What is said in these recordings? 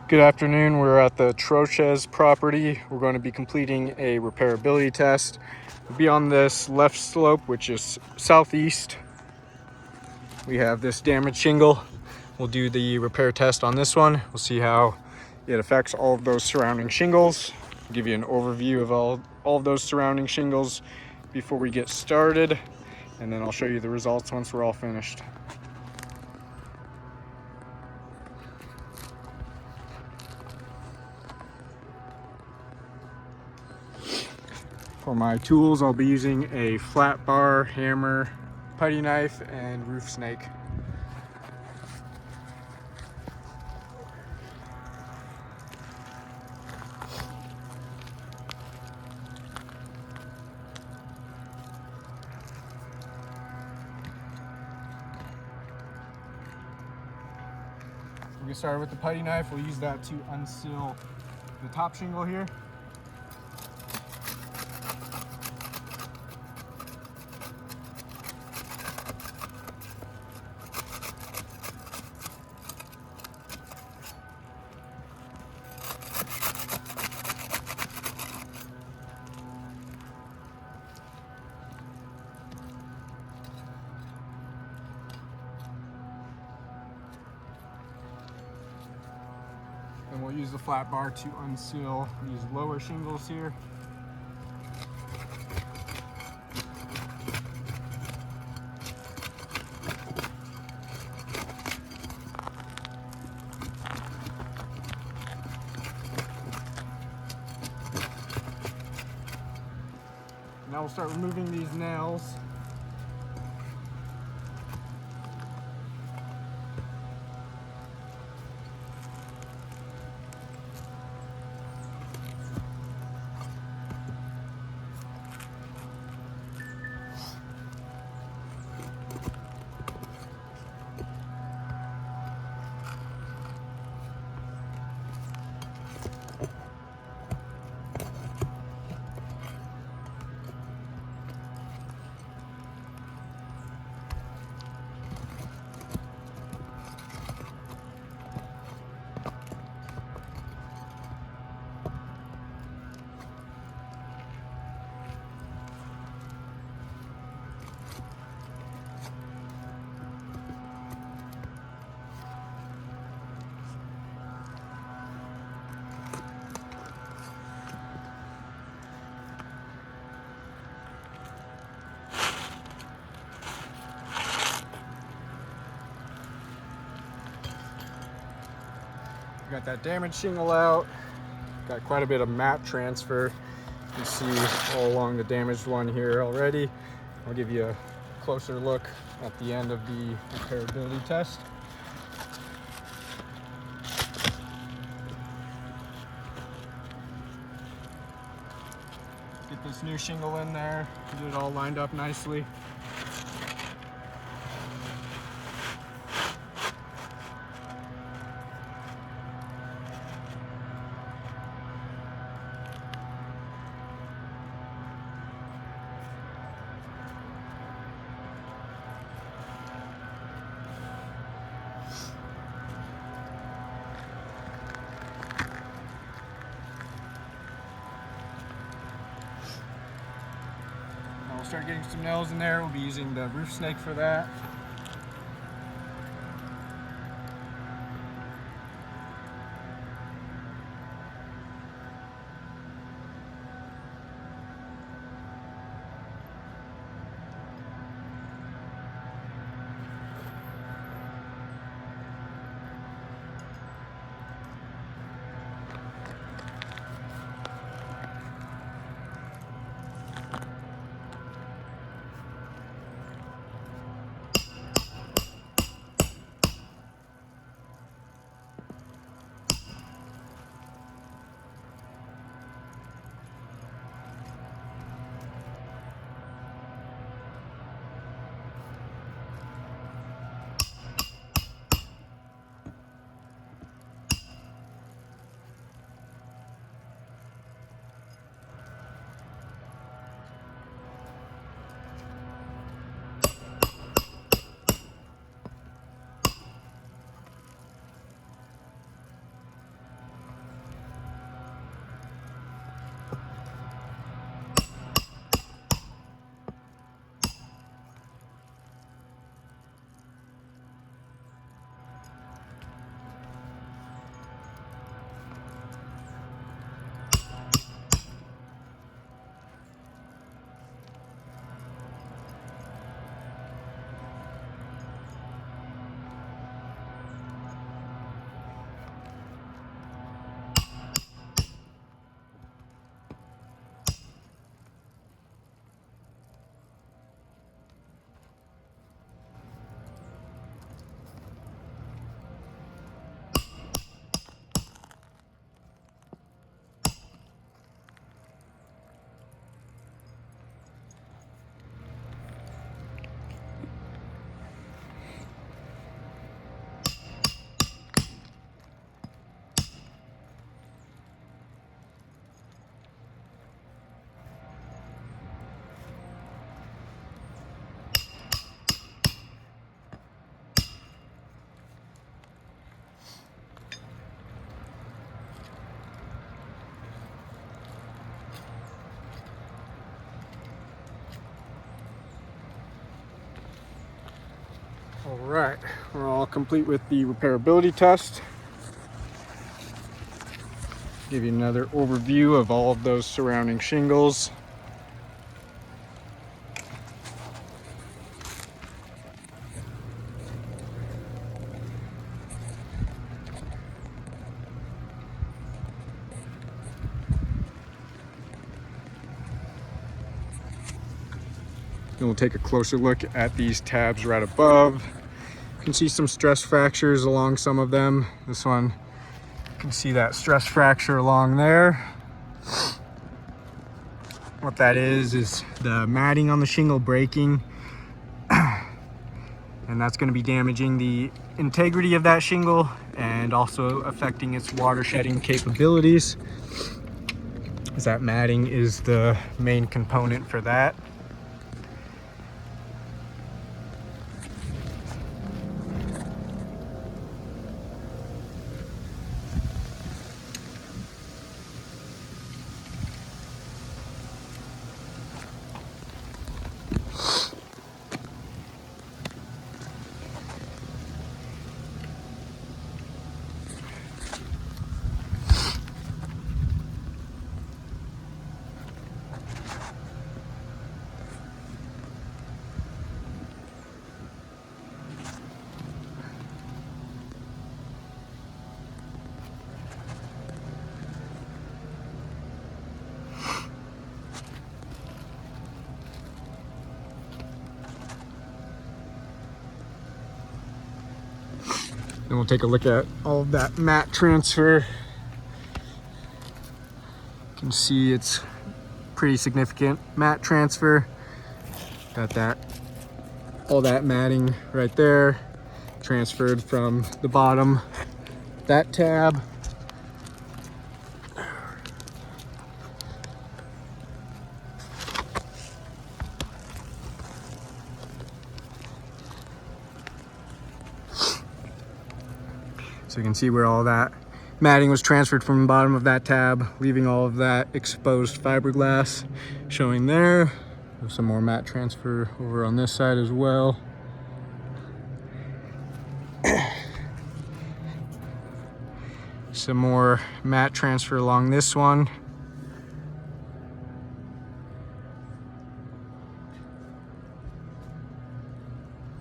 Good afternoon. We're at the Trochez property. We're going to be completing a repairability test. We'll be on this left slope, which is southeast. We have this damaged shingle. We'll do the repair test on this one. We'll see how it affects all of those surrounding shingles. I'll give you an overview of all of those surrounding shingles before we get started, and then I'll show you the results once we're all finished. For my tools, I'll be using a flat bar, hammer, putty knife, and roof snake. We'll get started with the putty knife. We'll use that to unseal the top shingle here. And we'll use the flat bar to unseal these lower shingles here. Now we'll start removing these nails. Got that damaged shingle out. Got quite a bit of mat transfer. You can see all along the damaged one here already. I'll give you a closer look at the end of the repairability test. Get this new shingle in there, get it all lined up nicely. We'll start getting some nails in there. We'll be using the roof snake for that. All right, we're all complete with the repairability test. Give you another overview of all of those surrounding shingles. Then we'll take a closer look at these tabs right above. You can see some stress fractures along some of them. This one, you can see that stress fracture along there. What that is the matting on the shingle breaking. And that's going to be damaging the integrity of that shingle and also affecting its water shedding capabilities, as that matting is the main component for that. Then we'll take a look at all of that mat transfer. You can see it's pretty significant mat transfer. Got that, all that matting right there transferred from the bottom, that tab. So you can see where all that matting was transferred from the bottom of that tab, leaving all of that exposed fiberglass showing there. There's some more mat transfer over on this side as well. Some more mat transfer along this one.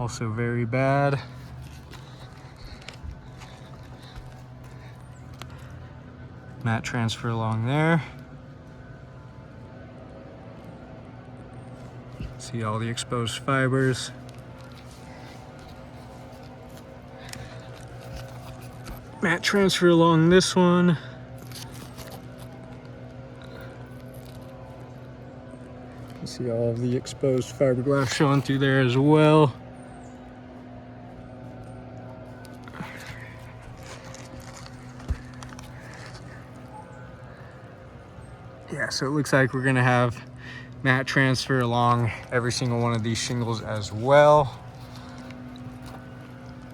Also very bad. Mat transfer along there. See all the exposed fibers. Mat transfer along this one. You can see all of the exposed fiberglass showing through there as well. Yeah, so it looks like we're gonna have mat transfer along every single one of these shingles as well.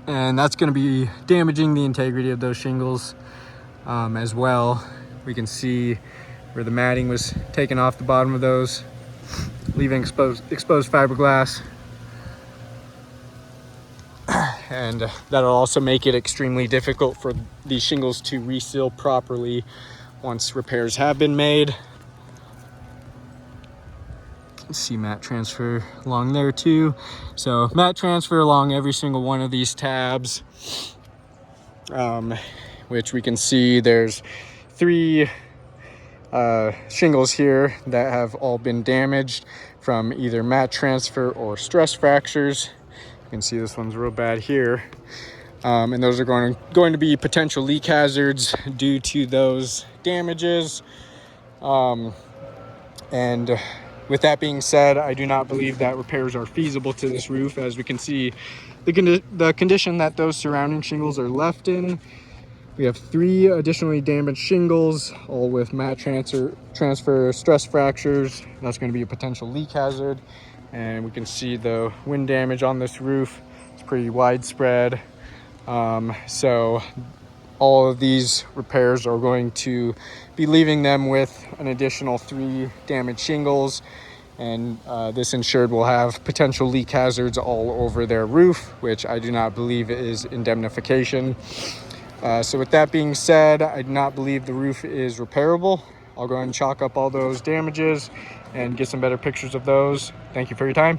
And that's gonna be damaging the integrity of those shingles as well. We can see where the matting was taken off the bottom of those, leaving exposed fiberglass. And that'll also make it extremely difficult for these shingles to reseal properly once repairs have been made. See mat transfer along there too. So mat transfer along every single one of these tabs, which we can see there's 3 shingles here that have all been damaged from either mat transfer or stress fractures. You can see this one's real bad here. And those are going to be potential leak hazards due to those damages. And with that being said, I do not believe that repairs are feasible to this roof, as we can see the condition that those surrounding shingles are left in. We have 3 additionally damaged shingles, all with mat transfer stress fractures. That's going to be a potential leak hazard. And we can see the wind damage on this roof. It's pretty widespread. So all of these repairs are going to be leaving them with an additional 3 damaged shingles. And this insured will have potential leak hazards all over their roof, which I do not believe is indemnification. So with that being said, I do not believe the roof is repairable. I'll go ahead and chalk up all those damages and get some better pictures of those. Thank you for your time.